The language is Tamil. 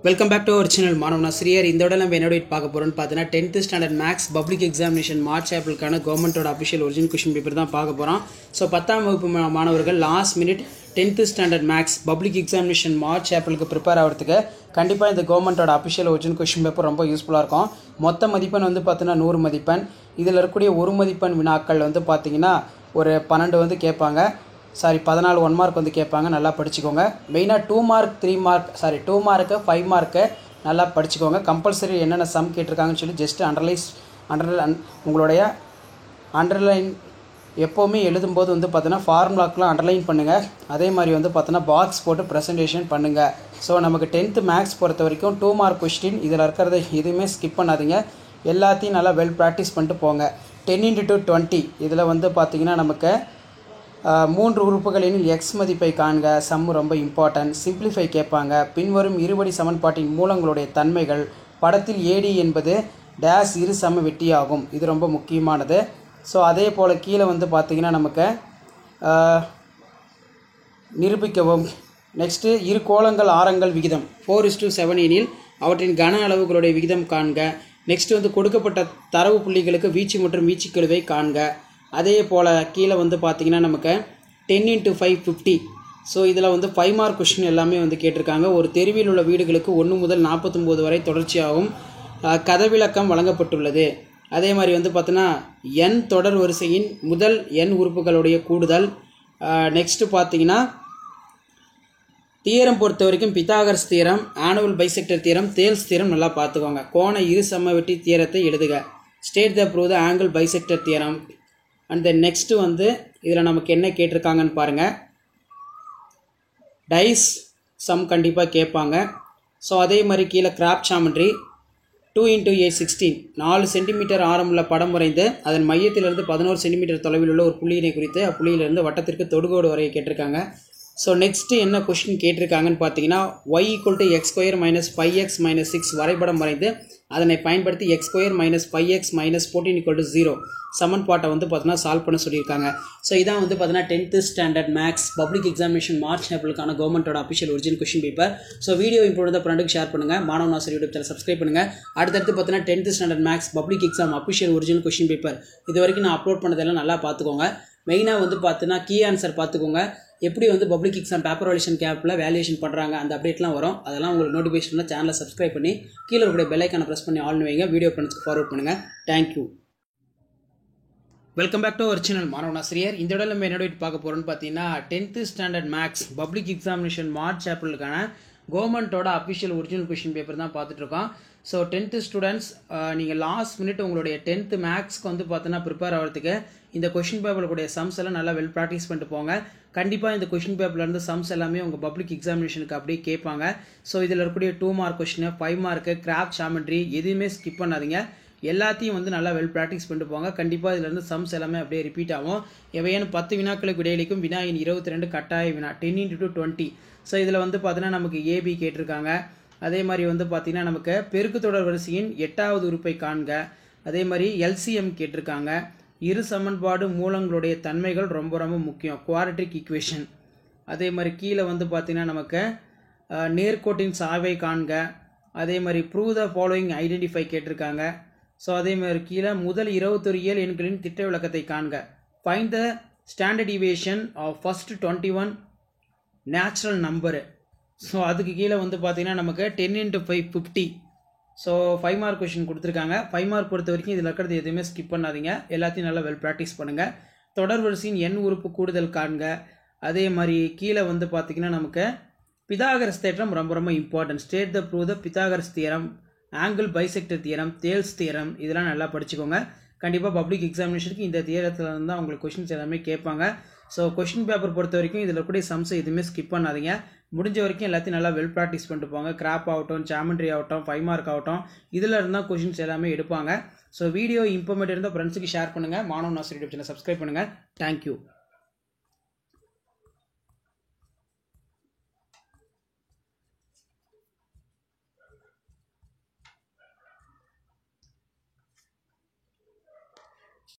Welcome back to our channel Manavan Asiriyar. இந்த விட நம்ம என்னோட பார்க்க போகிறோம்னு பார்த்தீங்கன்னா 10th standard maths public examination March ஏப்ரலுக்கான கவர்மெண்ட்டோட அஃபிஷியல் ஒரிஜினல் கொஷின் பேப்பர் தான் பார்க்க போகிறோம். ஸோ 10ஆம் வகுப்பு மாணவர்கள் last minute 10th standard maths public examination March ஏப்ரலுக்கு ப்ரிப்பேர் ஆகிறதுக்கு கண்டிப்பாக இந்த கவர்மெண்ட்டோட அஃபிஷியல் ஒரிஜினல் கொஷின் பேப்பர் ரொம்ப யூஸ்ஃபுல்லாக இருக்கும். மொத்த மதிப்பெண் வந்து பார்த்தீங்கன்னா 100 மதிப்பெண். இதில் இருக்கக்கூடிய ஒரு மதிப்பெண் வினாக்கள் வந்து பார்த்தீங்கன்னா ஒரு 12 வந்து கேட்பாங்க. 14 1 மார்க் வந்து கேட்பாங்க. நல்லா படிச்சுக்கோங்க. மெயினாக 2 மார்க் 3 மார்க் 2 மார்க்கு 5 மார்க்கு நல்லா படிச்சுக்கோங்க. கம்பல்சரி என்னென்ன சம் கேட்டிருக்காங்கன்னு சொல்லி ஜஸ்ட் உங்களுடைய அண்டர்லைன் எப்போவுமே எழுதும்போது வந்து பார்த்தீங்கன்னா ஃபார்முலாக்கெலாம் அண்டர்லைன் பண்ணுங்கள். அதே மாதிரி வந்து பார்த்தீங்கன்னா பாக்ஸ் போட்டு ப்ரெசன்டேஷன் பண்ணுங்கள். ஸோ நமக்கு 10th மேக்ஸ் பொறுத்த வரைக்கும் 2 மார்க் கொஸ்டின் இதில் இருக்கிறத எதுவுமே ஸ்கிப் பண்ணாதீங்க. எல்லாத்தையும் நல்லா வெல் ப்ராக்டிஸ் பண்ணிட்டு போங்க. 10x20 இதில் வந்து பார்த்திங்கன்னா நமக்கு 3 உறுப்புகளின் எக்ஸ் மதிப்பை காண்க. சம் ரொம்ப இம்பார்ட்டன்ட். சிம்பிளிஃபை கேட்பாங்க. பின்வரும் இருபடி சமன்பாட்டின் மூலங்களுடைய தன்மைகள். படத்தில் ஏடி என்பது டேஸ் இரு சம வெட்டியாகும். இது ரொம்ப முக்கியமானது. ஸோ அதே போல் கீழே வந்து பார்த்திங்கன்னா நமக்கு நிரூபிக்கவும். நெக்ஸ்ட்டு இரு கோளங்கள் ஆரங்கள் விகிதம் 4:7 எனில் அவற்றின் கன அளவுகளுடைய விகிதம் காண்க. நெக்ஸ்ட்டு வந்து கொடுக்கப்பட்ட தரவு புள்ளிகளுக்கு வீச்சு மற்றும் வீச்சுக்கெழுவை காண்க. அதே போல் கீழே வந்து பார்த்திங்கன்னா நமக்கு 10x5 50. ஸோ இதில் வந்து 5 மார்க் கொஷின் எல்லாமே வந்து கேட்டிருக்காங்க. ஒரு தெருவில் உள்ள வீடுகளுக்கு 1 முதல் 49 வரை தொடர்ச்சியாகவும் கதவிலக்கம் வழங்கப்பட்டுள்ளது. அதே மாதிரி வந்து பார்த்தீங்கன்னா n தொடர் வரிசையின் முதல் n உறுப்புகளுடைய கூடுதல். நெக்ஸ்ட்டு பார்த்தீங்கன்னா தியரம் பொறுத்த வரைக்கும் Pythagoras theorem, annual bisector theorem, தேல்ஸ் theorem நல்லா பார்த்துக்கோங்க. கோண இரு சமவெட்டி தியரத்தை எழுதுக. State the prove the angle bisector theorem. And then next வந்து இதில் நமக்கு என்ன கேட்டிருக்காங்கன்னு பாருங்கள். டைஸ் சம் கண்டிப்பாக கேட்பாங்க. ஸோ அதே மாதிரி கீழே கிராப் ஜாமெட்ரி 2x8 4 சென்டிமீட்டர் ஆரமுள்ள படம் வரைந்து அதன் மையத்திலிருந்து 11 சென்டிமீட்டர் தொலைவில் உள்ள ஒரு புள்ளியினை குறித்து அப்புள்ளியிலிருந்து வட்டத்திற்கு தொடுகோடு வரைய கேட்டிருக்காங்க. ஸோ நெக்ஸ்ட்டு என்ன கொஸ்டின் கேட்டிருக்காங்கன்னு பார்த்தீங்கன்னா y = x² - 5x - 6 வரைபடம் வரைந்து அதனை பயன்படுத்தி x² - 5x - 14 = 0 சமன்பாட்டை வந்து பார்த்தீங்கன்னா சால்வ் பண்ண சொல்லியிருக்காங்க. ஸோ இதான் வந்து பார்த்தீங்கன்னா 10th standard maths public examination March ஏப்ரலுக்கான கவர்மெண்ட்டோட official original question paper. So video improve ஃப்ரெண்டுக்கு ஷேர் பண்ணுங்கள். மாணவன் ஆசிரியர் யூடியூப் சேனல் சப்ஸ்கிரைப் பண்ணுங்கள். அடுத்தடுத்து பார்த்தீங்கன்னா 10th standard maths public exam official original question paper இது வரைக்கும் நான் அப்லோட் பண்ணதெல்லாம் நல்லா பார்த்துக்கோங்க. மெயினாக வந்து பார்த்தீங்கன்னா கீ ஆன்சர் பார்த்துக்கோங்க. எப்படி வந்து பப்ளிக் எக்ஸாம் பேப்பர் வேல்யூஷன் கேப்பில் வேல்யூஷன் பண்ணுறாங்க அந்த அப்டேட்லாம் வரும். அதெல்லாம் உங்களுக்கு நோட்டிஃபிகேஷன் சேனலை சப்ஸ்கிரைப் பண்ணி கீழே இருக்கக்கூடிய பெல் ஐக்கானை ப்ரெஸ் பண்ணி ஆல்னு வைங்க. வீடியோ ஃப்ரெண்ட்ஸ்க்கு ஃபார்வர்ட் பண்ணுங்கள். Thank you. Welcome back to our channel Manavan Asiriyar. இந்த இடம் நம்ம என்னோட பார்க்க போகிறோம்னு பார்த்தீங்கன்னா 10th standard maths public examination March ஏப்ரலுக்கான கவர்மெண்ட்டோட அஃபிஷியல் ஒரிஜினல் கொஷின் பேப்பர் தான் பார்த்துட்ருக்கோம். ஸோ 10th ஸ்டூடெண்ட்ஸ் நீங்கள் லாஸ்ட் மினிட் உங்களுடைய 10th மேக்ஸ்க்கு வந்து பார்த்தீங்கன்னா ப்ரிப்பேர் ஆகிறதுக்கு இந்த கொஷின் பேப்பருடைய சம்ஸ் எல்லாம் நல்லா வெல் ப்ராக்டிஸ் பண்ணிட்டு போங்க. கண்டிப்பாக இந்த கொஷின் பேப்பர்லேருந்து சம்ஸ் எல்லாமே உங்கள் பப்ளிக் எக்ஸாமினேஷனுக்கு அப்படியே கேட்பாங்க. ஸோ இதில் இருக்கக்கூடிய 2 mark question 5 mark craft geometry எதுவுமே ஸ்கிப் பண்ணாதீங்க. எல்லாத்தையும் வந்து நல்லா வெல் ப்ராக்டிஸ் பண்ணிட்டு போங்க. கண்டிப்பாக இதிலேருந்து சம்ஸ் எல்லாமே அப்படியே ரிப்பீட் ஆகும். எவையான 10 வினாக்களுக்கு விடையளிக்கும் வினா எண் 22 கட்டாய வினா 10x20. ஸோ இதில் வந்து பார்த்தீங்கன்னா நமக்கு ஏபி கேட்டிருக்காங்க. அதே மாதிரி வந்து பார்த்தீங்கன்னா நமக்கு பெருக்கு தொடர் வரிசையின் 8வது உறுப்பை காண்க. அதே மாதிரி எல்சிஎம் கேட்டிருக்காங்க. இரு சமன்பாடு மூலங்களுடைய தன்மைகள் ரொம்ப ரொம்ப முக்கியம். Quadratic equation. அதே மாதிரி கீழே வந்து பார்த்தீங்கன்னா நமக்கு நேர்கோட்டின் சாய்வை காண்க. அதே மாதிரி ப்ரூவ் த ஃபாலோயிங் ஐடென்டிஃபை கேட்டிருக்காங்க. ஸோ அதே மாதிரி கீழே முதல் 21 இயல் எண்களின் திட்ட விளக்கத்தை காண்க. Find the standard deviation of first 21 natural number. So அதுக்கு கீழே வந்து பார்த்தீங்கன்னா நமக்கு 10x5 50. ஸோ 5 மார்க் கொஷின் கொடுத்துருக்காங்க. 5 மார்க் பொறுத்த வரைக்கும் இதில் இருக்கிறது எதுவுமே ஸ்கிப் பண்ணாதீங்க. எல்லாத்தையும் நல்லா வெல் ப்ராக்டிஸ் பண்ணுங்கள். தொடர் வரிசையின் n உறுப்பு கூடுதல் காண்க. அதே மாதிரி கீழே வந்து பார்த்தீங்கன்னா நமக்கு பித்தாகரஸ் தேற்றம் ரொம்ப ரொம்ப important. State the prove the Pythagoras theorem, angle bisector theorem, தேல்ஸ் theorem இதெல்லாம் நல்லா படிச்சுக்கோங்க. கண்டிப்பாக பப்ளிக் எக்ஸாமினேஷனுக்கு இந்த தியரத்தில் இருந்தால் உங்களுக்கு கொஷின்ஸ் எல்லாமே கேட்பாங்க. ஸோ கொஷின் பேப்பர் பொறுத்த வரைக்கும் இதில் இருக்கக்கூடிய சம்ஸ் எதுவுமே ஸ்கிப் பண்ணாதீங்க. முடிஞ்ச வரைக்கும் எல்லாத்தையும் நல்லா வெல் ப்ராக்டிஸ் பண்ணிட்டு போங்க. கிராப் ஆகட்டும், ஜாமெட்ரி ஆகட்டும், 5 மார்க் ஆகட்டும், இதில் இருந்தால் கொஷின்ஸ் எல்லாமே எடுப்பாங்க. ஸோ வீடியோ இம்பார்மெண்ட் இருந்தால் ஃப்ரெண்ட்ஸுக்கு ஷேர் பண்ணுங்கள். மாணவன் ஆசிரியர் யூடியூப் சேனல் சப்ஸ்கிரைப் பண்ணுங்கள். தேங்க்யூ.